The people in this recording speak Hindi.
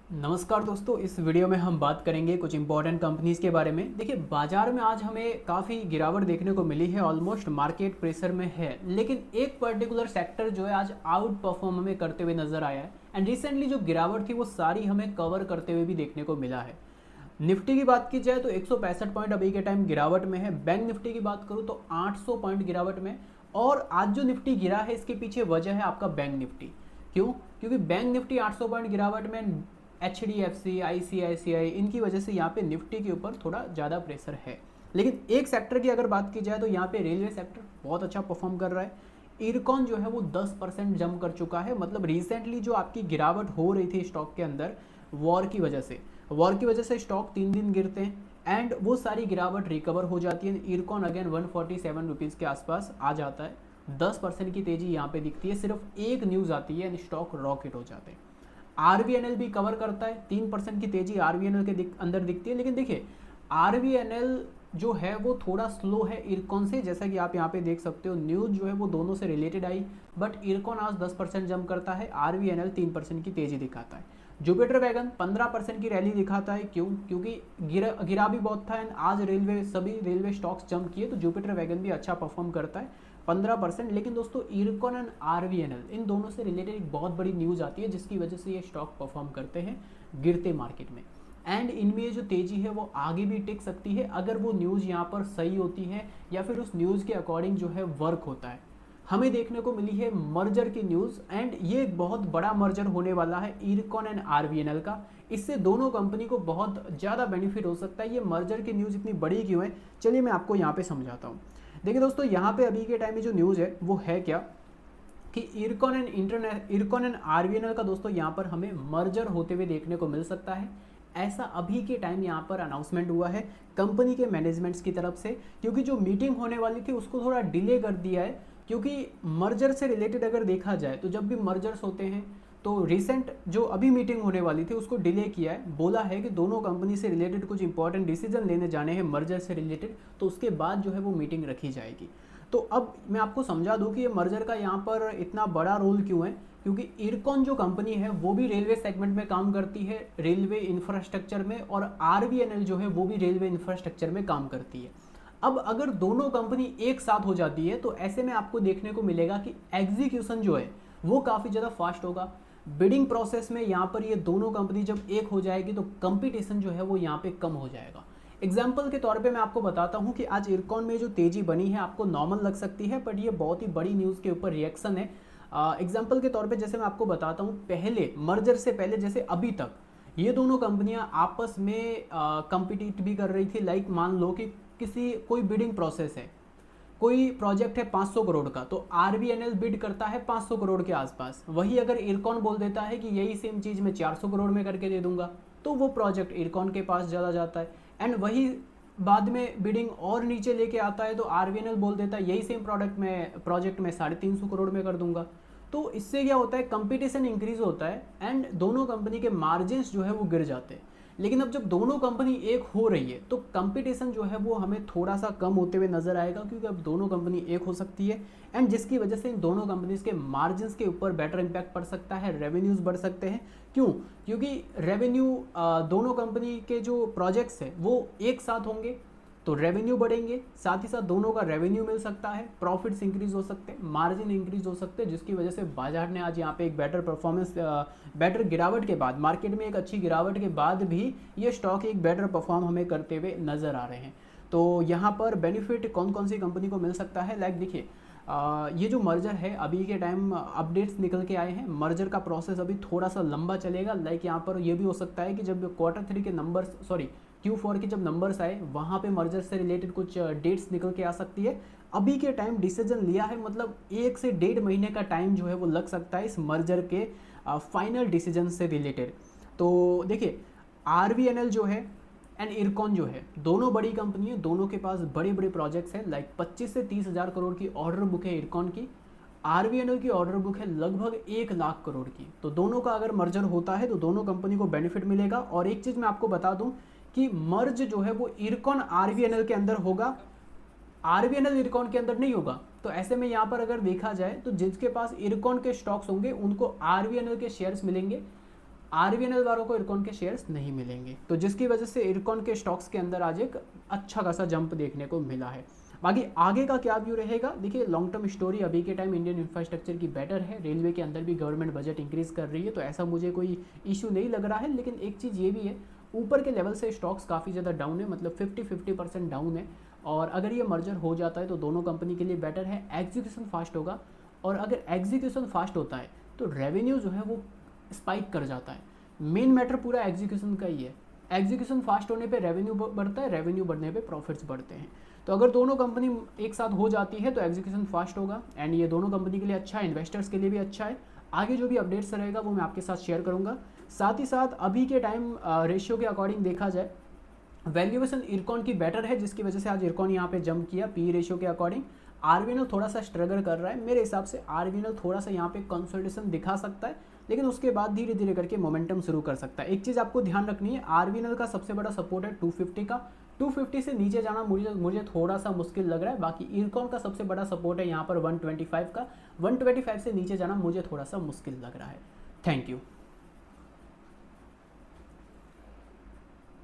नमस्कार दोस्तों, इस वीडियो में हम बात करेंगे कुछ इंपॉर्टेंट कंपनीज के बारे में। देखिए, बाजार में आज हमें काफ़ी गिरावट देखने को मिली है, ऑलमोस्ट मार्केट प्रेशर में है, लेकिन एक पर्टिकुलर सेक्टर जो है आज आउट परफॉर्म हमें करते हुए नजर आया है। एंड रिसेंटली जो गिरावट थी वो सारी हमें कवर करते हुए भी देखने को मिला है। निफ्टी की बात की जाए तो 165 पॉइंट अभी के टाइम गिरावट में है। बैंक निफ्टी की बात करूँ तो 800 पॉइंट गिरावट में। और आज जो निफ्टी गिरा है इसके पीछे वजह है आपका बैंक निफ्टी। क्यों? क्योंकि बैंक निफ्टी 800 पॉइंट गिरावट में, HDFC, ICICI, इनकी वजह से यहाँ पे निफ्टी के ऊपर थोड़ा ज़्यादा प्रेशर है। लेकिन एक सेक्टर की अगर बात की जाए तो यहाँ पे रेलवे सेक्टर बहुत अच्छा परफॉर्म कर रहा है। इरकॉन जो है वो 10% जंप कर चुका है। मतलब रिसेंटली जो आपकी गिरावट हो रही थी स्टॉक के अंदर वॉर की वजह से स्टॉक 3 दिन गिरते हैं एंड वो सारी गिरावट रिकवर हो जाती है। इरकॉन अगेन 147 रुपीज़ के आसपास आ जाता है। 10% की तेज़ी यहाँ पे दिखती है। सिर्फ एक न्यूज़ आती है एंड स्टॉक रॉकेट हो जाते हैं। RVNL भी कवर करता है, 3% की तेजी RVNL के अंदर दिखती है। लेकिन देखिए, RVNL जो है वो थोड़ा स्लो है इरकॉन से। जैसा कि आप यहाँ पे देख सकते हो, न्यूज़ जो है वो दोनों से रिलेटेड आई, बट इरकॉन आज 10% जंप करता है, RVNL 3% की तेजी दिखाता है। जुपिटर वैगन 15% की रैली दिखाता है। क्यों? क्योंकि गिरा भी बहुत था एंड आज सभी रेलवे स्टॉक्स जंप किए, तो जुपिटर वैगन भी अच्छा परफॉर्म करता है 15%। लेकिन दोस्तों, इरकॉन एंड RVNL इन दोनों से रिलेटेड एक बहुत बड़ी न्यूज़ आती है जिसकी वजह से ये स्टॉक परफॉर्म करते हैं गिरते मार्केट में। एंड इनमें जो तेज़ी है वो आगे भी टिक सकती है अगर वो न्यूज़ यहाँ पर सही होती है या फिर उस न्यूज़ के अकॉर्डिंग जो है वर्क होता है। हमें देखने को मिली है मर्जर की न्यूज़ एंड ये एक बहुत बड़ा मर्जर होने वाला है इरकॉन एंड RVNL का। इससे दोनों कंपनी को बहुत ज़्यादा बेनिफिट हो सकता है। ये मर्जर की न्यूज़ इतनी बड़ी क्यों है, चलिए मैं आपको यहाँ पे समझाता हूँ। देखिए दोस्तों, यहाँ पे अभी के टाइम में जो न्यूज़ है वो है क्या कि इरकॉन एंड RVNL का दोस्तों यहाँ पर हमें मर्जर होते हुए देखने को मिल सकता है। ऐसा अभी के टाइम यहाँ पर अनाउंसमेंट हुआ है कंपनी के मैनेजमेंट्स की तरफ से, क्योंकि जो मीटिंग होने वाली थी उसको थोड़ा डिले कर दिया है। क्योंकि मर्जर से रिलेटेड अगर देखा जाए तो जब भी मर्जर्स होते हैं तो रिसेंट जो अभी मीटिंग होने वाली थी उसको डिले किया है। बोला है कि दोनों कंपनी से रिलेटेड कुछ इंपॉर्टेंट डिसीजन लेने जाने हैं मर्जर से रिलेटेड, तो उसके बाद जो है वो मीटिंग रखी जाएगी। तो अब मैं आपको समझा दूं कि ये मर्जर का यहाँ पर इतना बड़ा रोल क्यों है। क्योंकि इरकॉन जो कंपनी है वो भी रेलवे सेगमेंट में काम करती है, रेलवे इंफ्रास्ट्रक्चर में, और RVNL जो है वो भी रेलवे इंफ्रास्ट्रक्चर में काम करती है। अब अगर दोनों कंपनी एक साथ हो जाती है तो ऐसे में आपको देखने को मिलेगा कि एग्जीक्यूशन जो है वो काफ़ी ज़्यादा फास्ट होगा। बिडिंग प्रोसेस में यहाँ पर ये दोनों कंपनी जब एक हो जाएगी तो कंपटीशन जो है वो यहाँ पे कम हो जाएगा। एग्जाम्पल के तौर पे मैं आपको बताता हूँ कि आज इरकॉन में जो तेज़ी बनी है आपको नॉर्मल लग सकती है, बट ये बहुत ही बड़ी न्यूज़ के ऊपर रिएक्शन है। एग्जाम्पल के तौर पे जैसे मैं आपको बताता हूँ, पहले मर्जर से पहले जैसे अभी तक ये दोनों कंपनियां आपस में कंपिटिट भी कर रही थी। लाइक मान लो कि कोई बिडिंग प्रोसेस है, कोई प्रोजेक्ट है 500 करोड़ का, तो RVNL बिड करता है 500 करोड़ के आसपास। वही अगर इरकॉन बोल देता है कि यही सेम चीज़ मैं 400 करोड़ में करके दे दूंगा, तो वो प्रोजेक्ट इरकॉन के पास ज़्यादा जाता है। एंड वही बाद में बिडिंग और नीचे लेके आता है तो RVNL बोल देता है यही सेम प्रोजेक्ट में 350 करोड़ में कर दूंगा। तो इससे क्या होता है, कंपटीशन इंक्रीज होता है एंड दोनों कंपनी के मार्जिन्स जो है वो गिर जाते हैं। लेकिन अब जब दोनों कंपनी एक हो रही है तो कंपटीशन जो है वो हमें थोड़ा सा कम होते हुए नजर आएगा, क्योंकि अब दोनों कंपनी एक हो सकती है एंड जिसकी वजह से इन दोनों कंपनीज के मार्जिन्स के ऊपर बेटर इम्पैक्ट पड़ सकता है, रेवेन्यूज बढ़ सकते हैं। क्यों? क्योंकि रेवेन्यू दोनों कंपनी के जो प्रोजेक्ट्स हैं वो एक साथ होंगे तो रेवेन्यू बढ़ेंगे, साथ ही साथ दोनों का रेवेन्यू मिल सकता है, प्रॉफिट्स इंक्रीज हो सकते हैं, मार्जिन इंक्रीज हो सकते हैं, जिसकी वजह से बाजार ने आज यहाँ पे एक बेटर परफॉर्मेंस, बेटर गिरावट के बाद, मार्केट में एक अच्छी गिरावट के बाद भी ये स्टॉक एक बेटर परफॉर्म हमें करते हुए नजर आ रहे हैं। तो यहाँ पर बेनिफिट कौन कौन सी कंपनी को मिल सकता है, लाइक देखिए, ये जो मर्जर है अभी के टाइम अपडेट्स निकल के आए हैं। मर्जर का प्रोसेस अभी थोड़ा सा लंबा चलेगा। लाइक यहाँ पर ये भी हो सकता है कि जब Q3 के नंबर्स, सॉरी Q4 के जब नंबर्स आए वहाँ पे मर्जर से रिलेटेड कुछ डेट्स निकल के आ सकती है। अभी के टाइम डिसीजन लिया है, मतलब 1 से 1.5 महीने का टाइम जो है वो लग सकता है इस मर्जर के फाइनल डिसीजन से रिलेटेड। तो देखिए, RVNL जो है एंड इरकॉन जो है दोनों बड़ी कंपनी है, दोनों के पास बड़े बड़े प्रोजेक्ट्स हैं। लाइक 25 से 30 हज़ार करोड़ की ऑर्डर बुक है इरकॉन की, RVNL की ऑर्डर बुक है लगभग 1 लाख करोड़ की। तो दोनों का अगर मर्जर होता है तो दोनों कंपनी को बेनिफिट मिलेगा। और एक चीज़ मैं आपको बता दूं कि मर्ज जो है वो इरकॉन RVNL के अंदर होगा, RVNL इरकॉन के अंदर नहीं होगा। तो ऐसे में यहाँ पर अगर देखा जाए तो जिसके पास इरकॉन के स्टॉक्स होंगे उनको RVNL के शेयर्स मिलेंगे, आरवीएनएल वालों को इरकॉन के शेयर्स नहीं मिलेंगे, तो जिसकी वजह से इरकॉन के स्टॉक्स के अंदर आज एक अच्छा खासा जंप देखने को मिला है। बाकी आगे का क्या व्यू रहेगा, देखिए लॉन्ग टर्म स्टोरी अभी के टाइम इंडियन इंफ्रास्ट्रक्चर की बेटर है, रेलवे के अंदर भी गवर्नमेंट बजट इंक्रीज कर रही है, तो ऐसा मुझे कोई इशू नहीं लग रहा है। लेकिन एक चीज़ ये भी है, ऊपर के लेवल से स्टॉक्स काफ़ी ज़्यादा डाउन है, मतलब 50% डाउन है, और अगर ये मर्जर हो जाता है तो दोनों कंपनी के लिए बेटर है। एग्जीक्यूशन फास्ट होगा, और अगर एग्जीक्यूशन फास्ट होता है तो रेवेन्यू जो है वो स्पाइक कर जाता है। मेन मैटर पूरा एग्जीक्यूशन का ही है। एग्जीक्यूशन फास्ट होने पे रेवेन्यू बढ़ता है, रेवेन्यू बढ़ने पे प्रॉफिट्स बढ़ते हैं। तो अगर दोनों कंपनी एक साथ हो जाती है तो एग्जीक्यूशन फास्ट होगा, एंड ये दोनों कंपनी के लिए अच्छा है, इन्वेस्टर्स के लिए भी अच्छा है। आगे जो भी अपडेट्स रहेगा वो मैं आपके साथ शेयर करूंगा। साथ ही साथ अभी के टाइम रेशियो के अकॉर्डिंग देखा जाए, वैल्यूएशन इरकॉन की बेटर है, जिसकी वजह से आज इरकॉन यहाँ पे जंप किया पी रेशियो के अकॉर्डिंग। आरवीएनएल थोड़ा सा स्ट्रगल कर रहा है, मेरे हिसाब से आरवीएनएल थोड़ा सा यहाँ पे कंसोलिडेशन दिखा सकता है, लेकिन उसके बाद धीरे धीरे करके मोमेंटम शुरू कर सकता है। एक चीज़ आपको ध्यान रखनी है, आरवीएनएल का सबसे बड़ा सपोर्ट है 250 का, 250 से नीचे जाना मुझे थोड़ा सा मुश्किल लग रहा है। बाकी इरकॉन का सबसे बड़ा सपोर्ट है यहाँ पर 125 का, 125 से नीचे जाना मुझे थोड़ा सा मुश्किल लग रहा है। Thank you.